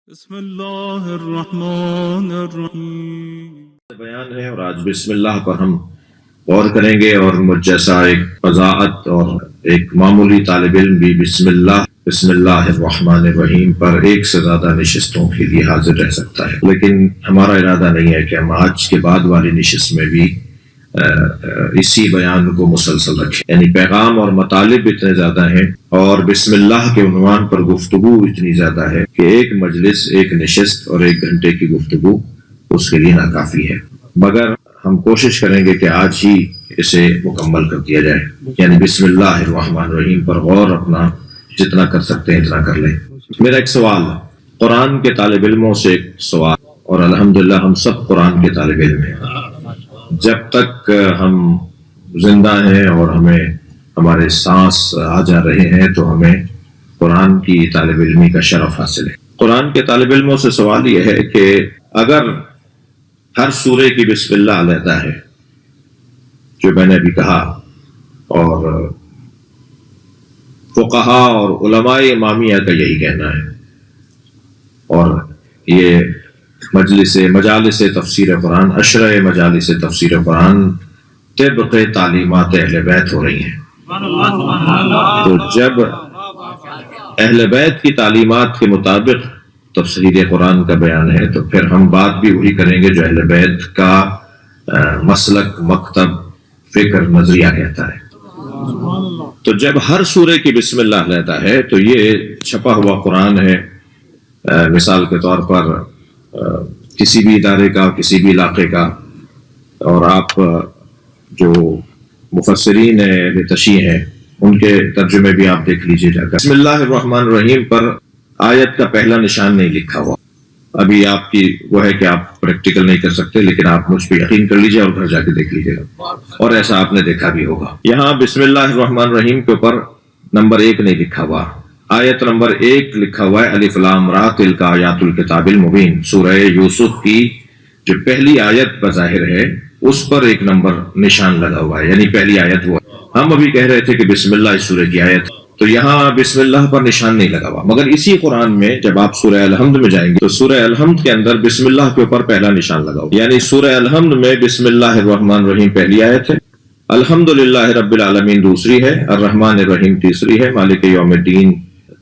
بسم اللہ الرحمن الرحیم بیان ہے، اور آج بسم اللہ پر ہم غور کریں گے، اور مجھ جیسا ایک فضاعت اور ایک معمولی طالب علم بھی بسم اللہ الرحمن الرحیم پر ایک سے زیادہ نشستوں کے لیے حاضر رہ سکتا ہے، لیکن ہمارا ارادہ نہیں ہے کہ ہم آج کے بعد والی نشست میں بھی اسی بیان کو مسلسل رکھیں، یعنی پیغام اور مطالب اتنے زیادہ ہیں اور بسم اللہ کے عنوان پر گفتگو اتنی زیادہ ہے کہ ایک مجلس، ایک نشست اور 1 گھنٹے کی گفتگو اس کے لیے ناکافی ہے، مگر ہم کوشش کریں گے کہ آج ہی اسے مکمل کر دیا جائے، یعنی بسم اللہ الرحمن الرحیم پر غور اپنا جتنا کر سکتے ہیں اتنا کر لیں۔ میرا ایک سوال، قرآن کے طالب علموں سے ایک سوال، اور الحمدللہ ہم سب قرآن کے طالب علم ہیں، جب تک ہم زندہ ہیں اور ہمیں ہمارے سانس آ جا رہے ہیں تو ہمیں قرآن کی طالب علمی کا شرف حاصل ہے۔ قرآن کے طالب علموں سے سوال یہ ہے کہ اگر ہر سورے کی بسم اللہ علیحدہ ہے، جو میں نے ابھی کہا، اور فقہا اور علماء امامیہ کا یہی کہنا ہے، اور یہ مجالس تفسیر قرآن، عشرہ مجالس تفسیر قرآن طبق تعلیمات اہل بیت ہو رہی ہیں، تو جب اہل بیت کی تعلیمات کے مطابق تفسیر قرآن کا بیان ہے تو پھر ہم بات بھی وہی کریں گے جو اہل بیت کا مسلک، مکتب، فکر، نظریہ کہتا ہے۔ تو جب ہر سورے کی بسم اللہ علیحدہ ہے تو یہ چھپا ہوا قرآن ہے، مثال کے طور پر کسی بھی ادارے کا، کسی بھی علاقے کا، اور آپ جو مفسرین اہل تشیع ہیں ان کے ترجمے بھی آپ دیکھ لیجئے جا کر، بسم اللہ الرحمن الرحیم پر آیت کا پہلا نشان نہیں لکھا ہوا۔ ابھی آپ کی وہ ہے کہ آپ پریکٹیکل نہیں کر سکتے، لیکن آپ مجھ پہ یقین کر لیجئے اور گھر جا کے دیکھ لیجئے گا، اور ایسا آپ نے دیکھا بھی ہوگا۔ یہاں بسم اللہ الرحمن الرحیم کے اوپر نمبر 1 نہیں لکھا ہوا، آیت نمبر 1 لکھا ہوا ہے الف لام را تلک آیات الکتاب المبین، سورہ یوسف کی جو پہلی آیت بظاہر ہے اس پر 1 نمبر نشان لگا ہوا ہے، یعنی پہلی آیت وہ ہے۔ ہم ابھی کہہ رہے تھے کہ بسم اللہ اس سورہ کی آیت، تو یہاں بسم اللہ پر نشان نہیں لگا ہوا، مگر اسی قرآن میں جب آپ سورہ الحمد میں جائیں گے تو سورہ الحمد کے اندر بسم اللہ کے اوپر پہلا نشان لگا ہوا، یعنی سورہ الحمد میں بسم اللہ الرحمن الرحیم پہلی آیت ہے، الحمدللہ رب العالمین دوسری ہے، الرحمن الرحیم تیسری ہے، مالک یوم الدین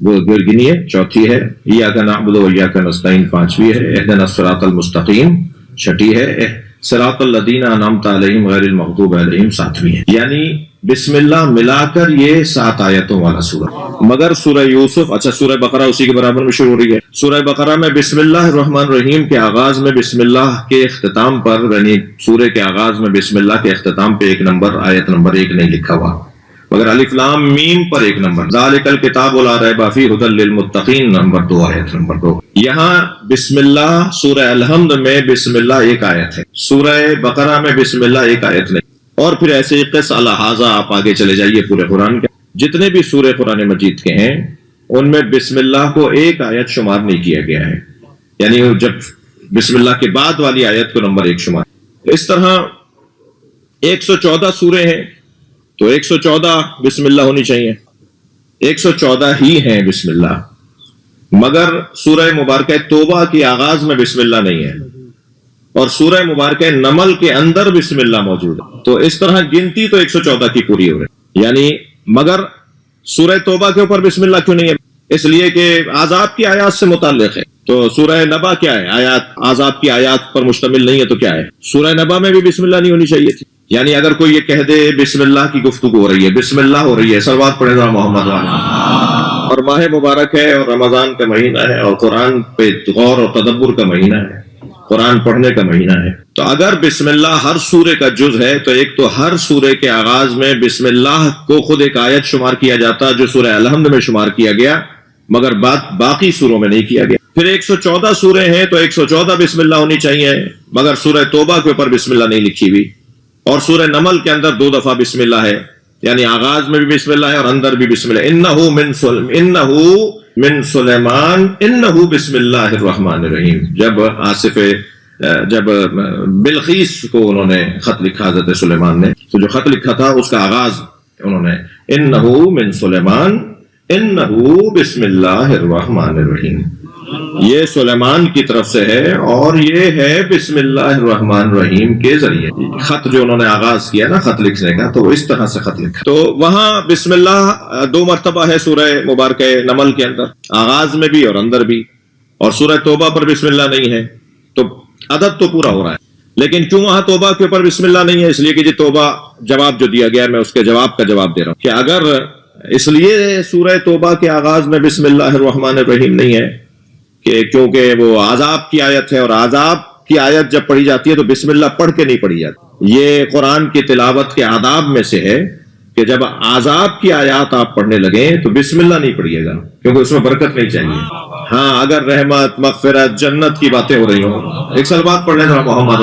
وہ گنیے چوتھی ہے، ایاک نعبد و ایاک نستعین پانچویں ہے، اہدنا الصراط المستقیم چھٹی ہے، صراط الذین انعمت علیہم غیر المغضوب علیہم ساتویں ہے، یعنی بسم اللہ ملا کر یہ 7 آیتوں والا سورہ۔ مگر سورہ یوسف، اچھا سورہ بقرہ اسی کے برابر میں شروع ہو رہی ہے، سورہ بقرہ میں بسم اللہ الرحمن الرحیم کے آغاز میں بسم اللہ کے اختتام پر، یعنی سورہ کے آغاز میں بسم اللہ کے اختتام پہ 1 نمبر، آیت نمبر 1 نہیں لکھا ہوا، مگر الف لام میم پر 1 نمبر، ذالک الکتاب لا ریب فیہ ھدی للمتقین نمبر 2، آیت نمبر 2۔ یہاں بسم اللہ سورہ الحمد میں بسم اللہ 1 آیت ہے، سورہ بقرہ میں بسم اللہ 1 آیت نہیں، اور پھر ایسے قص لہٰذا آپ آگے چلے جائیے پورے قرآن کے جتنے بھی سورہ قرآن مجید کے ہیں ان میں بسم اللہ کو 1 آیت شمار نہیں کیا گیا ہے، یعنی جب بسم اللہ کے بعد والی آیت کو نمبر 1 شمار۔ اس طرح 114 سورے ہیں تو 114 بسم اللہ ہونی چاہیے، 114 ہی ہیں بسم اللہ، مگر سورہ مبارکہ توبہ کی آغاز میں بسم اللہ نہیں ہے، اور سورہ مبارکہ نمل کے اندر بسم اللہ موجود ہے، تو اس طرح گنتی تو 114 کی پوری ہو رہی، یعنی مگر سورہ توبہ کے اوپر بسم اللہ کیوں نہیں ہے؟ اس لیے کہ عذاب کی آیات سے متعلق ہے، تو سورہ نبا کیا ہے؟ آیات عذاب کی آیات پر مشتمل نہیں ہے، تو کیا ہے؟ سورہ نبا میں بھی بسم اللہ نہیں ہونی چاہیے تھی، یعنی اگر کوئی یہ کہہ دے بسم اللہ کی گفتگو ہو رہی ہے، بسم اللہ ہو رہی ہے، صلوات پڑھے گا محمد اور ماہ مبارک ہے اور رمضان کا مہینہ ہے اور قرآن پہ غور اور تدبر کا مہینہ ہے، قرآن پڑھنے کا مہینہ ہے، تو اگر بسم اللہ ہر سورے کا جز ہے تو ایک تو ہر سورے کے آغاز میں بسم اللہ کو خود 1 آیت شمار کیا جاتا جو سورہ الحمد میں شمار کیا گیا، مگر باقی سوروں میں نہیں کیا گیا۔ پھر 114 سورے ہیں تو 114 بسم اللہ ہونی چاہیے، مگر سورہ توبہ کے اوپر بسم اللہ نہیں لکھی ہوئی، اور سورہ نمل کے اندر 2 دفعہ بسم اللہ ہے، یعنی آغاز میں بھی بسم اللہ ہے اور اندر بھی بسم اللہ، انہو من سلیمان انہو بسم اللہ الرحمن الرحیم، جب بلقیس کو انہوں نے خط لکھا حضرت سلیمان نے، تو جو خط لکھا تھا اس کا آغاز انہوں نے انہو من سلیمان انہو بسم اللہ الرحمن الرحیم، یہ سلیمان کی طرف سے ہے، اور یہ ہے بسم اللہ الرحمن الرحیم کے ذریعے۔ خط جو انہوں نے آغاز کیا نا خط لکھنے کا، تو اس طرح سے خط لکھا۔ تو وہاں بسم اللہ 2 مرتبہ ہے سورہ مبارکہ نمل کے اندر، آغاز میں بھی اور اندر بھی، اور سورہ توبہ پر بسم اللہ نہیں ہے، تو عدد تو پورا ہو رہا ہے۔ لیکن کیوں وہاں توبہ کے اوپر بسم اللہ نہیں ہے؟ اس لیے کہ توبہ جواب جو دیا گیا ہے، میں اس کے جواب کا جواب دے رہا ہوں کہ اگر اس لیے سورہ توبہ کے آغاز میں بسم اللہ الرحمن الرحیم نہیں ہے کہ کیونکہ وہ عذاب کی آیت ہے، اور عذاب کی آیت جب پڑھی جاتی ہے تو بسم اللہ پڑھ کے نہیں پڑھی جاتی۔ یہ قرآن کی تلاوت کے آداب میں سے ہے کہ جب عذاب کی آیات آپ پڑھنے لگیں تو بسم اللہ نہیں پڑھیے گا، کیونکہ اس میں برکت نہیں چاہیے۔ ہاں، اگر رحمت، مغفرت، جنت کی باتیں ہو رہی ہوں، ایک سال بات پڑھ لیں ذرا محمد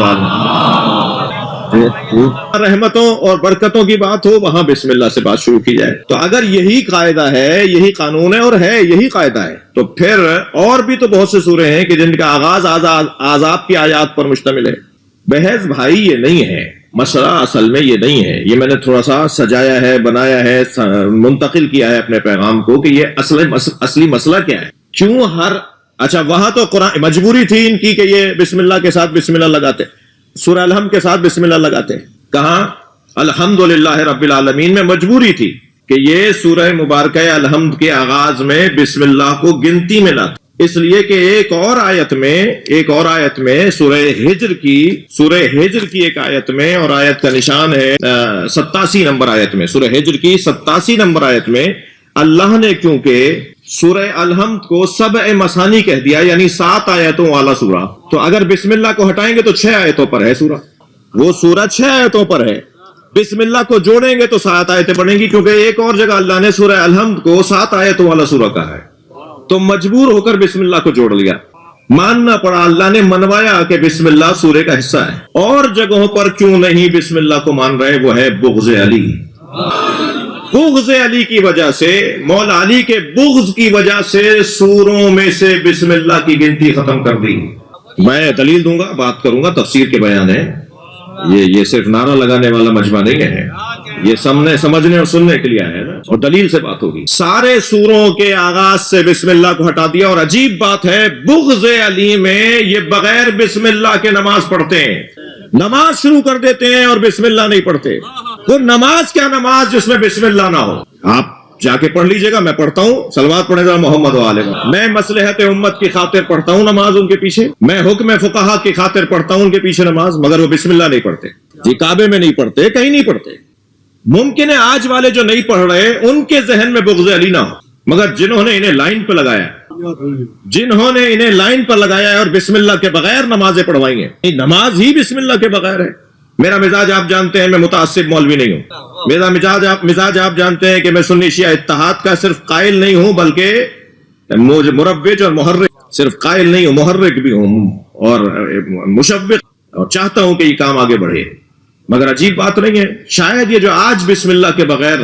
رحمتوں اور برکتوں کی بات ہو، وہاں بسم اللہ سے بات شروع کی جائے۔ تو اگر یہی قاعدہ ہے، یہی قانون ہے، اور ہے یہی قاعدہ ہے، تو پھر اور بھی تو بہت سے سورے ہیں کہ جن کا آغاز عذاب کی آیات پر مشتمل ہے۔ بحث بھائی یہ نہیں ہے، مسئلہ اصل میں یہ نہیں ہے، یہ میں نے تھوڑا سا سجایا ہے، بنایا ہے، منتقل کیا ہے اپنے پیغام کو کہ یہ اصلی مسئلہ کیا ہے، کیوں اچھا وہاں تو قرآن مجبوری تھی ان کی کہ یہ بسم اللہ کے ساتھ بسم اللہ لگاتے، سورہ الحمد کے ساتھ بسم اللہ لگاتے، کہاں الحمدللہ رب العالمین میں مجبوری تھی کہ یہ سورہ مبارکہ الحمد کے آغاز میں بسم اللہ کو گنتی میں لاتے، اس لیے کہ ایک اور آیت میں سورہ ہجر کی ایک آیت میں، اور آیت کا نشان ہے 87 نمبر آیت میں، سورہ ہجر کی 87 نمبر آیت میں اللہ نے کیونکہ سورہ الحمد کو 7 مثانی کہہ دیا، یعنی 7 آیتوں والا سورہ، تو اگر بسم اللہ کو ہٹائیں گے تو 6 آیتوں پر ہے سورہ، وہ سورہ 6 آیتوں پر ہے، بسم اللہ کو جوڑیں گے تو 7 آیتیں بنیں گی، کیونکہ ایک اور جگہ اللہ نے سورہ الحمد کو 7 آیتوں والا سورہ کہا ہے، تو مجبور ہو کر بسم اللہ کو جوڑ لیا، ماننا پڑا، اللہ نے منوایا کہ بسم اللہ سورے کا حصہ ہے۔ اور جگہوں پر کیوں نہیں بسم اللہ کو مان رہے، وہ ہے بغض علی، بغض علی کی وجہ سے، مولا علی کے بغض کی وجہ سے سوروں میں سے بسم اللہ کی گنتی ختم کر دی۔ میں دلیل دوں گا، بات کروں گا، تفسیر کے بیان ہے، یہ صرف نعرہ لگانے والا مجمع نہیں ہے، یہ سمجھنے اور سننے کے لیے ہے، اور دلیل سے بات ہوگی۔ سارے سوروں کے آغاز سے بسم اللہ کو ہٹا دیا، اور عجیب بات ہے بغض علی میں یہ بغیر بسم اللہ کے نماز پڑھتے ہیں، نماز شروع کر دیتے ہیں اور بسم اللہ نہیں پڑھتے۔ وہ نماز کیا نماز جس میں بسم اللہ نہ ہو؟ آپ جا کے پڑھ لیجئے گا، میں پڑھتا ہوں، صلوات پڑھے گا محمد وآلہ، میں مصلحت امت کی خاطر پڑھتا ہوں نماز ان کے پیچھے، میں حکم فقہا کی خاطر پڑھتا ہوں ان کے پیچھے نماز، مگر وہ بسم اللہ نہیں پڑھتے، جی کعبے میں نہیں پڑھتے، کہیں نہیں پڑھتے۔ ممکن ہے آج والے جو نہیں پڑھ رہے ان کے ذہن میں بغض علی نہ ہو، مگر جنہوں نے انہیں لائن پہ لگایا ہے اور بسم اللہ کے بغیر نمازیں پڑھوائی ہیں، نماز ہی بسم اللہ کے بغیر ہے۔ میرا مزاج آپ جانتے ہیں، میں متعصب مولوی نہیں ہوں، میرا مزاج آپ جانتے ہیں کہ میں سنی شیعہ اتحاد کا صرف قائل نہیں ہوں بلکہ مروج اور محرک، صرف قائل نہیں ہوں، محرک بھی ہوں اور مشوق، اور چاہتا ہوں کہ یہ کام آگے بڑھے۔ مگر عجیب بات نہیں ہے، شاید یہ جو آج بسم اللہ کے بغیر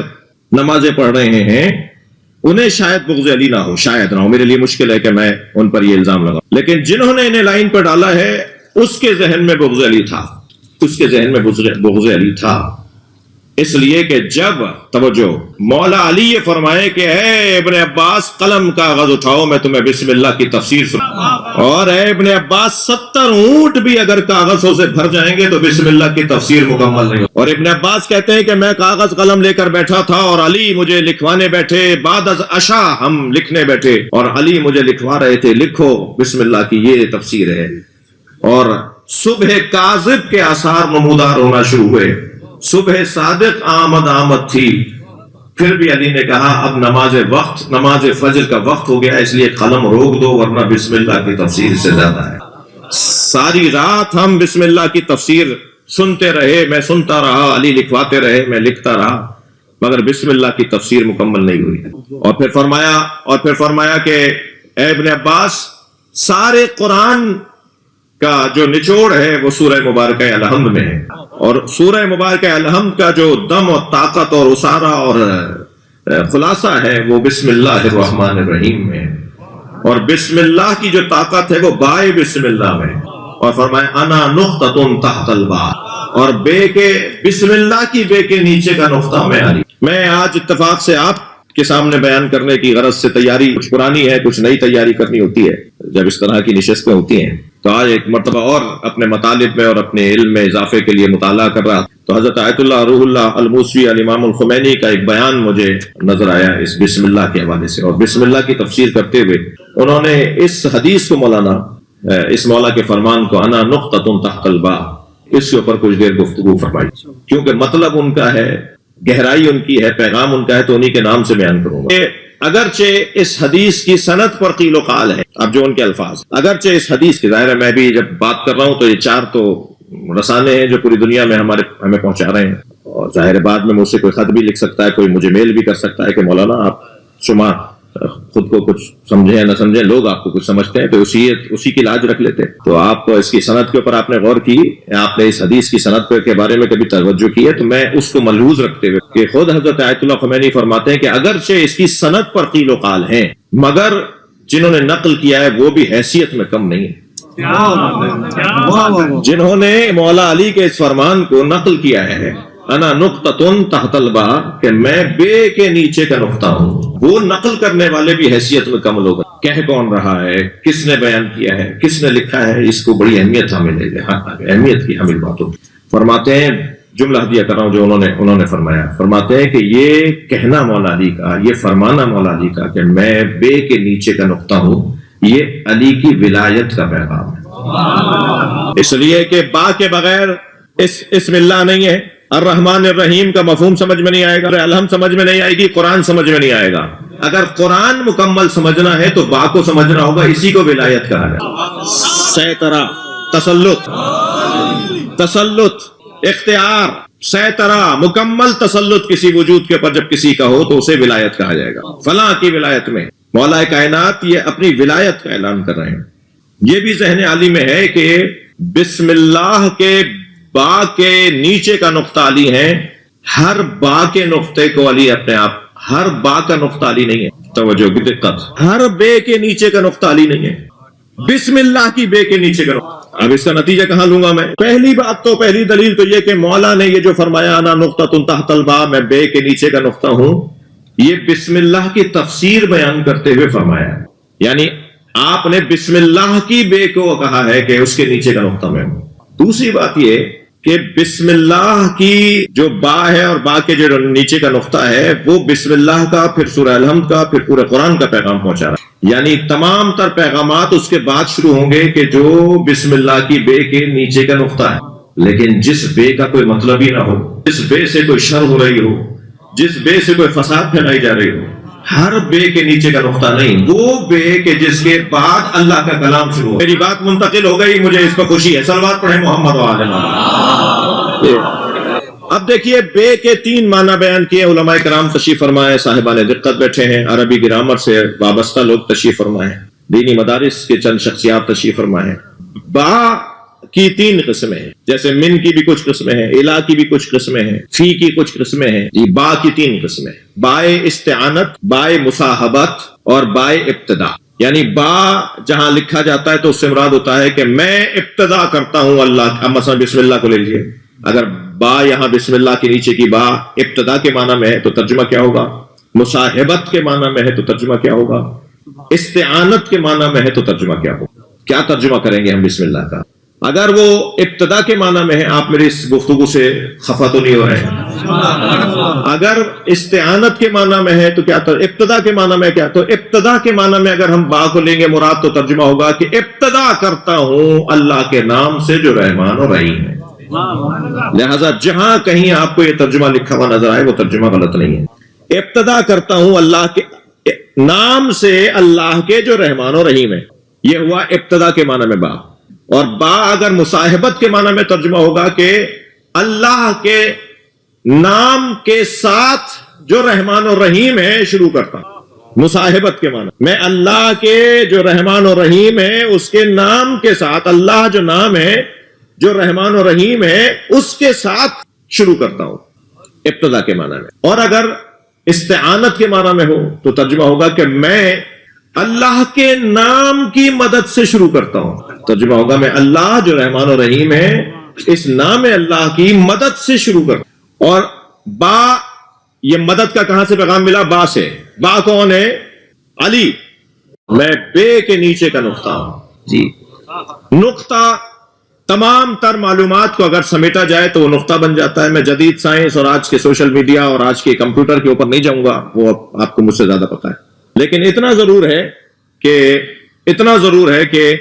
نمازیں پڑھ رہے ہیں انہیں شاید بغض علی نہ ہو، شاید نہ ہو، میرے لیے مشکل ہے کہ میں ان پر یہ الزام لگاؤں، لیکن جنہوں نے انہیں لائن پر ڈالا ہے اس کے ذہن میں بغض علی تھا، اس کے ذہن میں بغض علی تھا، اس لیے کہ جب توجہ مولا علی یہ فرمائے کہ اے ابن عباس قلم کاغذ اٹھاؤ، میں تمہیں بسم اللہ کی تفسیر سناؤں، اور اے ابن عباس 70 اونٹ بھی اگر کاغذوں سے بھر جائیں گے تو بسم اللہ کی تفسیر مکمل نہیں ہو۔ اور ابن عباس کہتے ہیں کہ میں کاغذ قلم لے کر بیٹھا تھا اور علی مجھے لکھوانے بیٹھے، بعد از عشاء ہم لکھنے بیٹھے اور علی مجھے لکھوا رہے تھے، لکھو بسم اللہ کی یہ تفسیر ہے۔ اور صبح کاذب کے آثار نمودار ہونا شروع ہوئے، صبح صادق آمد تھی، پھر بھی علی نے کہا اب نماز فجر کا وقت ہو گیا، اس لیے قلم روک دو ورنہ بسم اللہ کی تفسیر سے زیادہ ہے۔ ساری رات ہم بسم اللہ کی تفسیر سنتے رہے، میں سنتا رہا، علی لکھواتے رہے، میں لکھتا رہا، مگر بسم اللہ کی تفسیر مکمل نہیں ہوئی۔ اور پھر فرمایا کہ اے ابن عباس سارے قرآن کا جو نچوڑ ہے وہ سورہ مبارکہ الحمد میں ہے، اور سورہ مبارکہ الحمد کا جو دم اور طاقت اور اسارہ اور خلاصہ ہے وہ بسم اللہ الرحمن الرحیم میں، اور بسم اللہ کی جو طاقت ہے وہ بائے بسم اللہ میں، اور فرمایا انا نقطۃ تحت الباء، اور بے کے بسم اللہ کی بے کے نیچے کا نقطہ میں علی۔ میں آج اتفاق سے آپ کے سامنے بیان کرنے کی غرض سے تیاری کچھ پرانی ہے، کچھ نئی تیاری کرنی ہوتی ہے، جب اس طرح کی نشستیں ہوتی ہیں تو آج ایک مرتبہ اور اپنے مطالب میں اور اپنے علم میں اضافے کے لیے مطالعہ کر رہا تو حضرت آیت اللہ روح اللہ الموسوی الامام الخمینی کا ایک بیان مجھے نظر آیا اس بسم اللہ کے حوالے سے، اور بسم اللہ کی تفسیر کرتے ہوئے انہوں نے اس حدیث کو مولانا اس مولا کے فرمان کو انا نقطۃ تحت الباء اس کے اوپر کچھ دیر گفتگو فرمائی، کیونکہ مطلب ان کا ہے، گہرائی ان کی ہے، پیغام ان کا ہے، تو انہی کے نام سے بیان کروں گا۔ اگرچہ اس حدیث کی سند پر قیل و قال ہے، اب جو ان کے الفاظ، اگرچہ اس حدیث کی، ظاہر ہے میں بھی جب بات کر رہا ہوں تو یہ 4 تو رسانے ہیں جو پوری دنیا میں ہمیں پہنچا رہے ہیں، اور ظاہر بعد میں مجھ سے کوئی خط بھی لکھ سکتا ہے، کوئی مجھے میل بھی کر سکتا ہے کہ مولانا آپ شما خود کو کچھ سمجھیں نہ سمجھیں، لوگ آپ کو کچھ سمجھتے ہیں تو اسی کی لاج رکھ لیتے ہیں۔ تو آپ اس کی سند کے اوپر آپ نے غور کی، آپ نے اس حدیث کی سند کے بارے میں کبھی توجہ کی ہے؟ تو میں اس کو ملحوظ رکھتے ہوئے کہ خود حضرت آیت اللہ خمینی فرماتے ہیں کہ اگرچہ اس کی سند پر قیل و قال ہیں، مگر جنہوں نے نقل کیا ہے وہ بھی حیثیت میں کم نہیں ہے۔ جنہوں نے مولا علی کے اس فرمان کو نقل کیا ہے انا نقطۃ تحت الباء کہ میں بے کے نیچے کا نقطہ ہوں، وہ نقل کرنے والے بھی حیثیت میں کم لوگ ہیں۔ کہہ کون رہا ہے، کس نے بیان کیا ہے، کس نے لکھا ہے، اس کو بڑی اہمیت حامل ہے، اہمیت کی حامل باتوں۔ فرماتے ہیں، جملہ ہدیہ کر رہا ہوں جو انہوں نے فرمایا، فرماتے ہیں کہ یہ کہنا مولا علی کا، یہ فرمانا مولا علی کا کہ میں بے کے نیچے کا نقطہ ہوں، یہ علی کی ولایت کا پیغام ہے۔ اس لیے کہ با کے بغیر اسم اللہ نہیں ہے، الرحمن الرحیم کا مفہوم سمجھ میں نہیں آئے گا، الحم سمجھ میں نہیں آئے گی، قرآن سمجھ میں نہیں آئے گا۔ اگر قرآن مکمل سمجھنا ہے تو با کو سمجھنا ہوگا، اسی کو ولایت کہا ہے۔ سیطرہ، تسلط، اختیار، سیطرہ، مکمل تسلط کسی وجود کے اوپر جب کسی کا ہو تو اسے ولایت کہا جائے گا۔ فلاں کی ولایت میں مولا کائنات یہ اپنی ولایت کا اعلان کر رہے ہیں۔ یہ بھی ذہن علی میں ہے کہ بسم اللہ کے با کے نیچے کا نقطہ علی ہے، ہر با کے نقطے کو علی اپنے آپ، ہر با کا نقطہ علی نہیں ہے، توجہ کی دقت، ہر بے کے نیچے کا نقطہ علی نہیں ہے، بسم اللہ کی بے کے نیچے کا نقطہ۔ اب اس کا نتیجہ کہاں لوں گا میں؟ پہلی بات تو، پہلی دلیل تو یہ کہ مولا نے یہ جو فرمایا انا نقطۃ تحت الباء میں بے کے نیچے کا نقطہ ہوں، یہ بسم اللہ کی تفسیر بیان کرتے ہوئے فرمایا ہے، یعنی آپ نے بسم اللہ کی بے کو کہا ہے کہ اس کے نیچے کا نقطہ میں ہوں۔ دوسری بات یہ کہ بسم اللہ کی جو با ہے اور با کے جو نیچے کا نقطہ ہے وہ بسم اللہ کا، پھر سورہ الحمد کا، پھر پورے قرآن کا پیغام پہنچا رہا ہے، یعنی تمام تر پیغامات اس کے بعد شروع ہوں گے کہ جو بسم اللہ کی بے کے نیچے کا نقطہ ہے۔ لیکن جس بے کا کوئی مطلب ہی نہ ہو، جس بے سے کوئی شر ہو رہی ہو، جس بے سے کوئی فساد پھیلائی جا رہی ہو، ہر بے کے نیچے کا نقطہ نہیں، وہ بے کہ جس کے بعد اللہ کا کلام شروع ہو۔ میری بات منتقل ہو گئی، مجھے اس پر خوشی ہے، صلوات پڑھیں محمد و آل محمد۔ اب دیکھیے بے کے 3 معنی بیان کیے علماء کرام، تشریف فرمائے، صاحبان دقت بیٹھے ہیں، عربی گرامر سے وابستہ لوگ تشریف فرمائے، دینی مدارس کے چند شخصیات تشریف فرمائے۔ با کی 3 قسمیں ہیں، جیسے من کی بھی کچھ قسمیں ہیں، الا کی بھی کچھ قسمیں ہیں، فی کی کچھ قسمیں ہیں، یہ با کی 3 قسمیں، بائے استعانت، بائے مصاحبت اور بائے ابتدا۔ یعنی با جہاں لکھا جاتا ہے تو اس سے مراد ہوتا ہے کہ میں ابتدا کرتا ہوں اللہ، اب مثلا بسم اللہ کو لے لیجیے، اگر با یہاں بسم اللہ کے نیچے کی با ابتدا کے معنی میں ہے تو ترجمہ کیا ہوگا؟ مصاحبت کے معنی میں ہے تو ترجمہ کیا ہوگا؟ استعانت کے معنی میں ہے تو ترجمہ کیا ہوگا؟ کیا ترجمہ کریں گے ہم بسم اللہ کا؟ اگر وہ ابتدا کے معنی میں ہے، آپ میری اس گفتگو سے خفا تو نہیں ہو رہے ہیں؟ اگر استعانت کے معنی میں ہے تو کیا، ابتدا کے معنی میں کیا؟ تو ابتدا کے معنی میں اگر ہم با کو لیں گے مراد تو ترجمہ ہوگا کہ ابتدا کرتا ہوں اللہ کے نام سے جو رحمان اور رحیم ہے۔ لہذا جہاں کہیں آپ کو یہ ترجمہ لکھا ہوا نظر آئے وہ ترجمہ غلط نہیں ہے۔ ابتدا کرتا ہوں اللہ کے نام سے، اللہ کے جو رحمان اور رحیم ہے، یہ ہوا ابتدا کے معنی میں با۔ اور با اگر مصاحبت کے معنی میں ترجمہ ہوگا کہ اللہ کے نام کے ساتھ جو رحمان اور رحیم ہے شروع کرتا ہوں۔ مصاحبت کے معنی میں اللہ کے جو رحمان اور رحیم ہے اس کے نام کے ساتھ، اللہ جو نام ہے جو رحمان اور رحیم ہے اس کے ساتھ شروع کرتا ہوں، ابتدا کے معنی میں۔ اور اگر استعانت کے معنی میں ہو تو ترجمہ ہوگا کہ میں اللہ کے نام کی مدد سے شروع کرتا ہوں، ترجمہ ہوگا میں اللہ جو رحمان و رحیم ہے اس نام اللہ کی مدد سے شروع کرتا ہوں۔ اور با، یہ مدد کا کہاں سے پیغام ملا؟ با سے۔ با کون ہے؟ علی۔ میں بے کے نیچے کا نقطہ ہوں جی. نقطہ تمام تر معلومات کو اگر سمیٹا جائے تو وہ نقطہ بن جاتا ہے. میں جدید سائنس اور آج کے سوشل میڈیا اور آج کے کمپیوٹر کے اوپر نہیں جاؤں گا, وہ آپ کو مجھ سے زیادہ پتا ہے, لیکن اتنا ضرور ہے کہ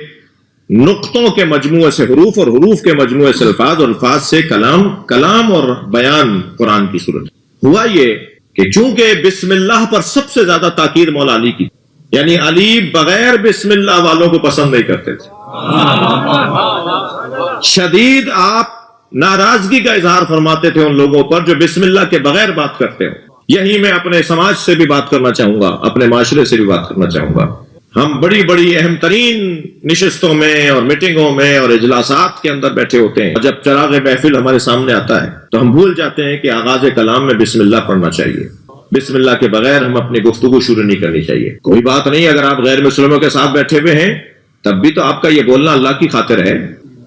نقطوں کے مجموعے سے حروف اور حروف کے مجموعے سے الفاظ اور الفاظ سے کلام اور بیان قرآن کی صورت. ہوا یہ کہ چونکہ بسم اللہ پر سب سے زیادہ تاکید مولا علی کی, یعنی علی بغیر بسم اللہ والوں کو پسند نہیں کرتے تھے. شدید آپ ناراضگی کا اظہار فرماتے تھے ان لوگوں پر جو بسم اللہ کے بغیر بات کرتے ہو. یہی میں اپنے سماج سے بھی بات کرنا چاہوں گا, اپنے معاشرے سے بھی بات کرنا چاہوں گا. ہم بڑی بڑی اہم ترین نشستوں میں اور میٹنگوں میں اور اجلاسات کے اندر بیٹھے ہوتے ہیں, جب چراغ محفل ہمارے سامنے آتا ہے تو ہم بھول جاتے ہیں کہ آغاز کلام میں بسم اللہ پڑھنا چاہیے. بسم اللہ کے بغیر ہم اپنی گفتگو شروع نہیں کرنی چاہیے. کوئی بات نہیں, اگر آپ غیر مسلموں کے ساتھ بیٹھے ہوئے ہیں تب بھی تو آپ کا یہ بولنا اللہ کی خاطر ہے.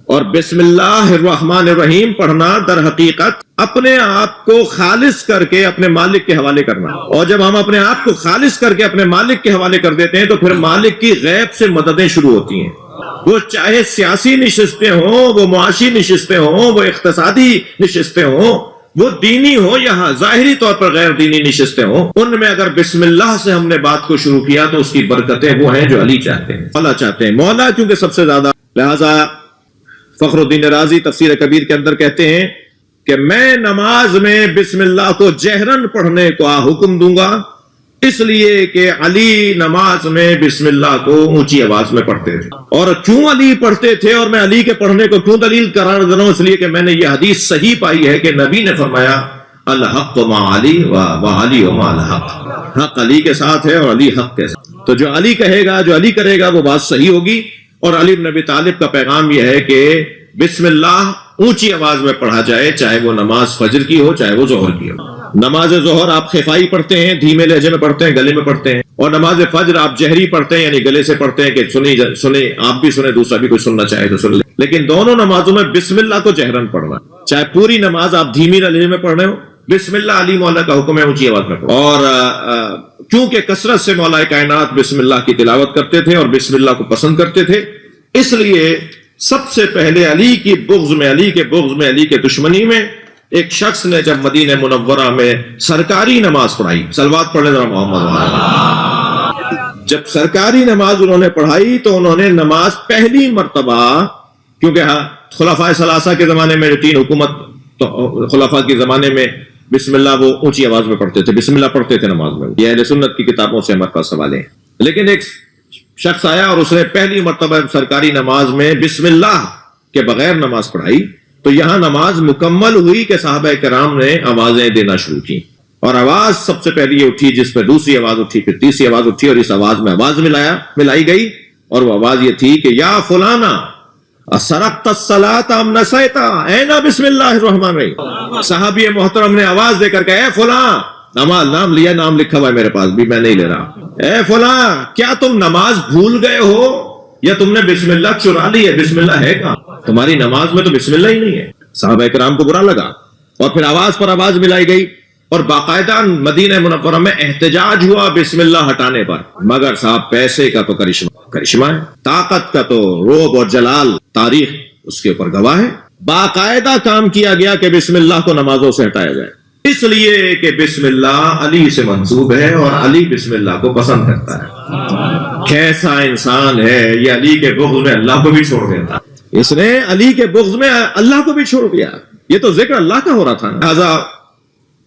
اور بسم اللہ الرحمن الرحیم پڑھنا در حقیقت اپنے آپ کو خالص کر کے اپنے مالک کے حوالے کرنا. اور جب ہم اپنے آپ کو خالص کر کے اپنے مالک کے حوالے کر دیتے ہیں تو پھر مالک کی غیب سے مددیں شروع ہوتی ہیں. وہ چاہے سیاسی نشستیں ہوں, وہ معاشی نشستیں ہوں, وہ اقتصادی نشستیں ہوں, وہ دینی ہو یا ظاہری طور پر غیر دینی نشستیں ہوں, ان میں اگر بسم اللہ سے ہم نے بات کو شروع کیا تو اس کی برکتیں وہ ہیں جو علی چاہتے ہیں, مولا چاہتے ہیں. مولا کیونکہ سب سے زیادہ, لہذا فخر الدین رازی تفسیر کبیر کے اندر کہتے ہیں کہ میں نماز میں بسم اللہ کو جہرن پڑھنے کا حکم دوں گا, اس لیے کہ علی نماز میں بسم اللہ کو اونچی آواز میں پڑھتے تھے. اور کیوں علی پڑھتے تھے اور میں علی کے پڑھنے کو کیوں دلیل قرار دے رہا ہوں, اس لیے کہ میں نے یہ حدیث صحیح پائی ہے کہ نبی نے فرمایا الحق مع علی و علی مع الحق, حق علی کے ساتھ ہے اور علی حق کے ساتھ. تو جو علی کہے گا, جو علی کرے گا وہ بات صحیح ہوگی. اور علی بن ابی طالب کا پیغام یہ ہے کہ بسم اللہ اونچی آواز میں پڑھا جائے, چاہے وہ نماز فجر کی ہو چاہے وہ ظہر کی ہو. نماز ظہر آپ خفائی پڑھتے ہیں, دھیمے لہجے میں پڑھتے ہیں, گلے میں پڑھتے ہیں, اور نماز فجر آپ جہری پڑھتے ہیں, یعنی گلے سے پڑھتے ہیں کہ سنیں آپ بھی سنیں, دوسرا بھی کوئی سننا چاہے تو سن لیں. لیکن دونوں نمازوں میں بسم اللہ کو جہرن پڑھنا, چاہے پوری نماز آپ دھیمی لہجے میں پڑھ رہے ہو, بسم اللہ علی مولا کا حکم ہے اونچی آواز میں پڑھو. اور کیونکہ کثرت سے مولا کائنات بسم اللہ کی تلاوت کرتے تھے اور بسم اللہ کو پسند کرتے تھے, اس لیے سب سے پہلے علی کے بغض میں, علی کے دشمنی میں ایک شخص نے جب مدینہ منورہ میں سرکاری نماز پڑھائی, صلوات پڑھنے ذرا محمد, جب سرکاری نماز انہوں نے پڑھائی تو انہوں نے نماز پہلی مرتبہ, کیونکہ خلفائے ثلاثہ کے زمانے میں, جو 3 حکومت خلفاء کے زمانے میں بسم اللہ وہ اونچی آواز میں پڑھتے تھے, بسم اللہ پڑھتے تھے نماز میں. یہ اہل سنت کی کتابوں سے ہمارے پاس حوالے ہیں. لیکن ایک شخص آیا اور اس نے پہلی مرتبہ سرکاری نماز میں بسم اللہ کے بغیر نماز پڑھائی, تو یہاں نماز مکمل ہوئی کہ صحابہ کرام نے آوازیں دینا شروع کی, اور آواز سب سے پہلی یہ اٹھی جس پہ دوسری آواز اٹھی, پھر تیسری آواز اٹھی, اور اس آواز میں آواز ملائی گئی, اور وہ آواز یہ تھی کہ یا فلانا اسرقت الصلاۃ ام نسیت, اینا بسم اللہ الرحمن الرحیم. صحابی محترم نے آواز دے کر کہا اے فلاں, نام لیا, نام لکھا ہوا ہے میرے پاس بھی, میں نہیں لے رہا, اے فلاں کیا تم نماز بھول گئے ہو یا تم نے بسم اللہ چرا لی ہے, بسم اللہ ہے کہاں, تمہاری نماز میں تو بسم اللہ ہی نہیں ہے. صحابہ کرام کو برا لگا اور پھر آواز پر آواز ملائی گئی, اور باقاعدہ مدینہ منورہ میں احتجاج ہوا بسم اللہ ہٹانے پر. مگر صاحب پیسے کا تو کرشمہ ہے, طاقت کا تو روب اور جلال تاریخ اس کے اوپر گواہ ہے. باقاعدہ کام کیا گیا کہ بسم اللہ کو نمازوں سے ہٹایا جائے, اس لیے کہ بسم اللہ علی سے منسوب ہے اور علی بسم اللہ کو پسند کرتا ہے. کیسا انسان ہے یہ, علی کے بغض میں اللہ کو بھی چھوڑ دیتا, اس نے علی کے بغض میں اللہ کو بھی چھوڑ دیا. یہ تو ذکر اللہ کا ہو رہا تھا. لہذا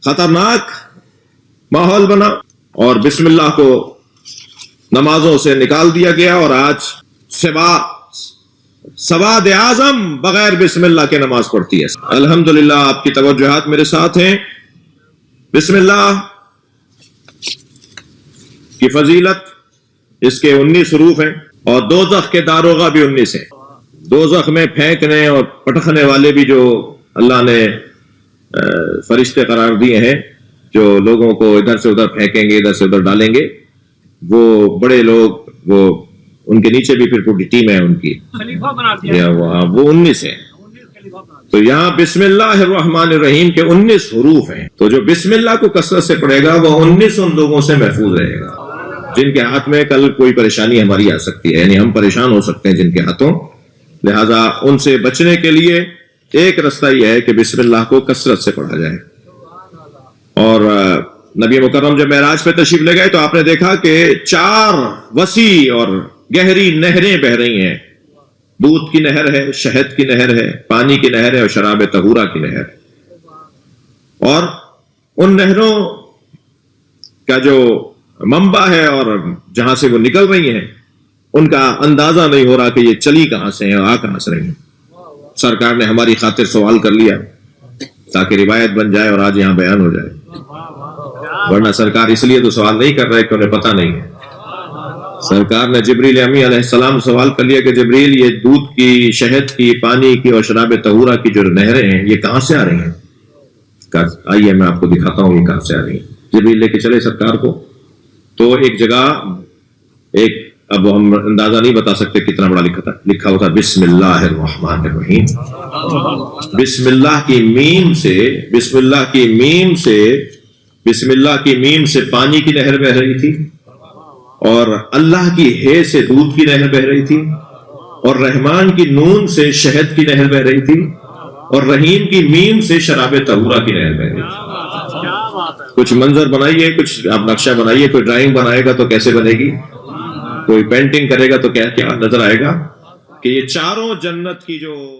خطرناک ماحول بنا اور بسم اللہ کو نمازوں سے نکال دیا گیا, اور آج سواد اعظم بغیر بسم اللہ کے نماز پڑھتی ہے. الحمدللہ آپ کی توجہات میرے ساتھ ہیں. بسم اللہ کی فضیلت, اس کے 19 حروف ہیں, اور دوزخ کے داروغہ بھی 19 ہیں. دوزخ میں پھینکنے اور پٹکنے والے بھی جو اللہ نے فرشتے قرار دیے ہیں, جو لوگوں کو ادھر سے ادھر پھینکیں گے, ادھر سے ادھر ڈالیں گے, وہ بڑے لوگ, وہ ان کے نیچے بھی پھر پوری ٹیم ہے ان کی, وہ 19 ہیں. تو یہاں بسم اللہ الرحمن الرحیم کے 19 حروف ہیں, تو جو بسم اللہ کو کثرت سے پڑھے گا وہ 19 ان لوگوں سے محفوظ رہے گا. جن کے ہاتھ میں کل کوئی پریشانی ہماری آ سکتی ہے، یعنی ہم پریشان ہو سکتے ہیں جن کے ہاتھوں، لہذا ان سے بچنے کے لیے ایک رستہ یہ ہے کہ بسم اللہ کو کثرت سے پڑھا جائے۔ اور نبی مکرم جب معراج پہ تشریف لے گئے تو آپ نے دیکھا کہ 4 وسیع اور گہری نہریں بہ رہی ہیں، دودھ کی نہر ہے، شہد کی نہر ہے، پانی کی نہر ہے اور شراب طہورہ کی نہر ہے۔ اور ان نہروں کا جو منبع ہے اور جہاں سے وہ نکل رہی ہیں ان کا اندازہ نہیں ہو رہا کہ یہ چلی کہاں سے ہیں اور آ کہاں سے رہی ہیں۔ سرکار نے ہماری خاطر سوال کر لیا تاکہ روایت بن جائے اور آج یہاں بیان ہو جائے، ورنہ سرکار اس لیے تو سوال نہیں کر رہے کہ انہیں پتہ نہیں ہے۔ سرکار نے جبریل امی علیہ السلام سوال کر لیا کہ جبریل یہ دودھ کی، شہد کی، پانی کی اور شراب طہورہ کی جو نہریں ہیں یہ کہاں سے آ رہی ہیں؟ آئیے میں آپ کو دکھاتا ہوں یہ کہاں سے آ رہی ہیں۔ جبریل لے کے چلے سرکار کو، تو ایک جگہ اب ہم اندازہ نہیں بتا سکتے کتنا بڑا لکھا ہوتا، بسم اللہ الرحمن الرحیم۔ بسم اللہ کی میم سے پانی کی نہر بہ رہی تھی، اور اللہ کی ہے سے دودھ کی نہر بہ رہی تھی، اور رحمان کی نون سے شہد کی نہر بہ رہی تھی، اور رحیم کی میم سے شراب طہورہ کی نہر بہ رہی تھی۔ کچھ منظر بنائیے، کچھ آپ نقشہ بنائیے، کوئی ڈرائنگ بنائے گا تو کیسے بنے گی، کوئی پینٹنگ کرے گا تو کیا نظر آئے گا کہ یہ چاروں جنت کی جو